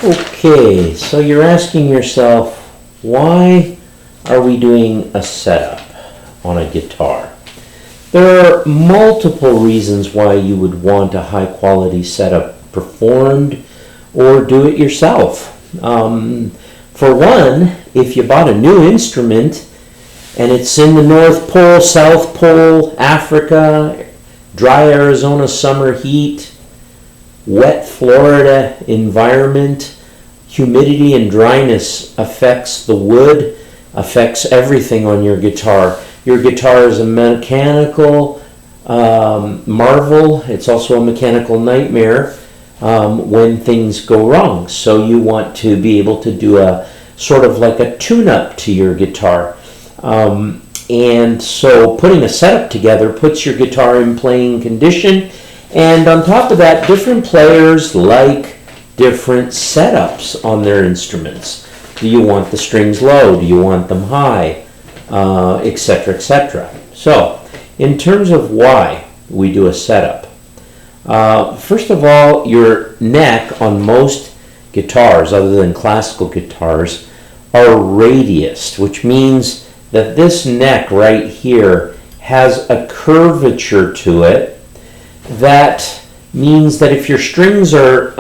Okay, so you're asking yourself, why are we doing a setup on a guitar? There are multiple reasons why you would want a high quality setup performed or do it yourself. For one, if you bought a new instrument and it's in the North Pole, South Pole, Africa, dry Arizona summer heat, wet Florida environment, humidity and dryness affects the wood, affects everything on your guitar. Your guitar is a mechanical marvel. It's also a mechanical nightmare when things go wrong. So you want to be able to do a sort of like a tune-up to your guitar. And so putting a setup together puts your guitar in playing condition. And on top of that, different players like different setups on their instruments. Do you want the strings low? Do you want them high? Etc., etc. So, in terms of why we do a setup, first of all, your neck on most guitars, other than classical guitars, are radiused, which means that this neck right here has a curvature to it. That means that if your strings are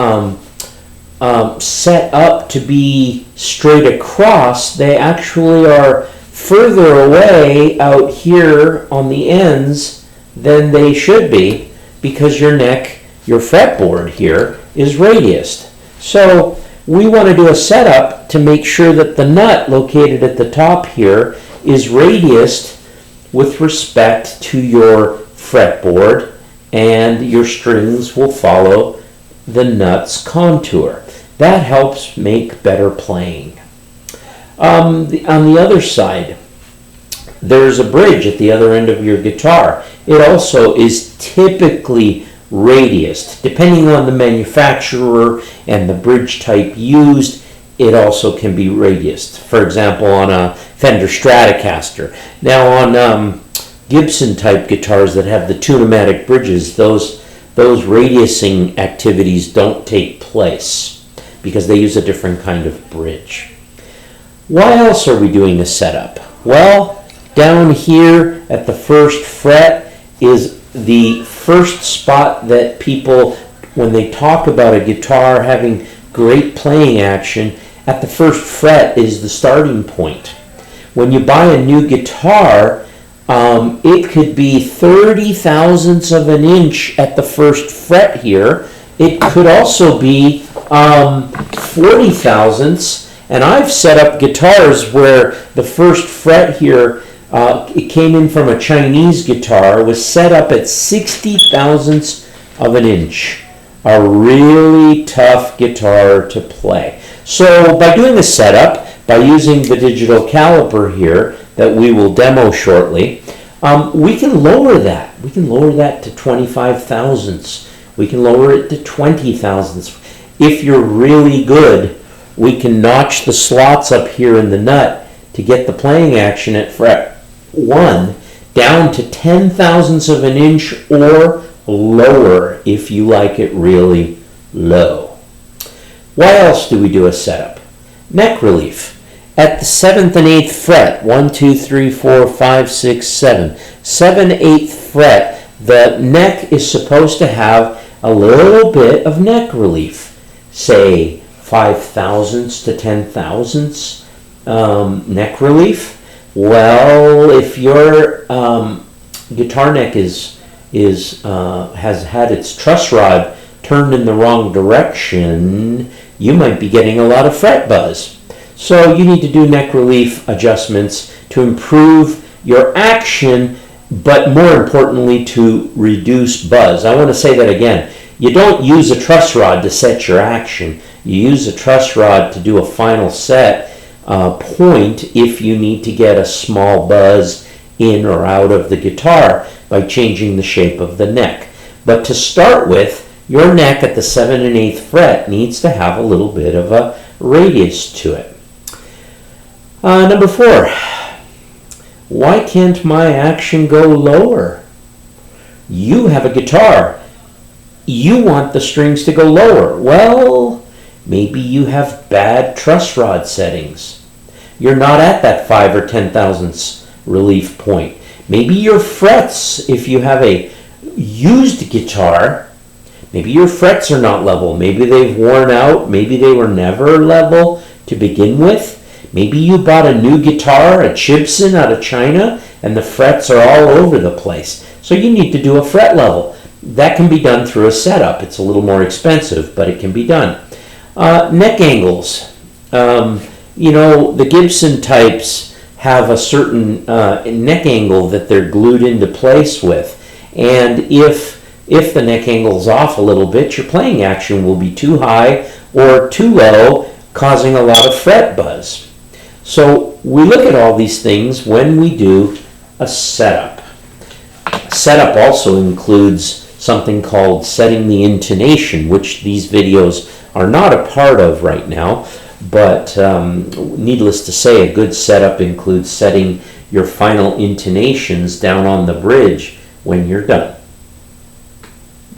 set up to be straight across, they actually are further away out here on the ends than they should be, because your neck, your fretboard here, is radiused. So we want to do a setup to make sure that the nut located at the top here is radiused with respect to your fretboard, and your strings will follow the nut's contour. That helps make better playing. On the other side, there's a bridge at the other end of your guitar. It also is typically radiused. Depending on the manufacturer and the bridge type used, it also can be radiused. For example, on a Fender Stratocaster. Now on Gibson type guitars that have the tune-o-matic bridges, those radiusing activities don't take place because they use a different kind of bridge. Why else are we doing a setup? Well, down here at the first fret is the first spot that people, when they talk about a guitar having great playing action, at the first fret is the starting point. When you buy a new guitar, it could be 30 thousandths of an inch at the first fret here. It could also be 40 thousandths. And I've set up guitars where the first fret here, it came in from a Chinese guitar, was set up at 60 thousandths of an inch. A really tough guitar to play. So by doing a setup, by using the digital caliper here that we will demo shortly, we can lower that. We can lower that to 25 thousandths. We can lower it to 20 thousandths. If you're really good, we can notch the slots up here in the nut to get the playing action at fret 1 down to 10 thousandths of an inch or lower if you like it really low. Why else do we do a setup? Neck relief. At the 7th and 8th fret, 1, 2, 3, 4, 5, 6, 7, 7, 8th fret, the neck is supposed to have a little bit of neck relief. Say 5 thousandths to 10 thousandths neck relief. Well, if your guitar neck has had its truss rod turned in the wrong direction, you might be getting a lot of fret buzz. So you need to do neck relief adjustments to improve your action, but more importantly to reduce buzz. I want to say that again. You don't use a truss rod to set your action. You use a truss rod to do a final set point if you need to get a small buzz in or out of the guitar by changing the shape of the neck. But to start with, your neck at the 7th and 8th fret needs to have a little bit of a radius to it. Number 4, why can't my action go lower? You have a guitar. You want the strings to go lower. Well, Maybe you have bad truss rod settings. You're not at that 5 or 10 thousandths relief point. Maybe your frets, if you have a used guitar, maybe your frets are not level. Maybe they've worn out. Maybe they were never level to begin with. Maybe you bought a new guitar, a Gibson out of China, and the frets are all over the place. So you need to do a fret level. That can be done through a setup. It's a little more expensive, but it can be done. Neck angles. The Gibson types have a certain neck angle that they're glued into place with. And if the neck angle's off a little bit, your playing action will be too high or too low, causing a lot of fret buzz. So we look at all these things when we do a setup. Setup also includes something called setting the intonation, which these videos are not a part of right now, but needless to say, a good setup includes setting your final intonations down on the bridge when you're done.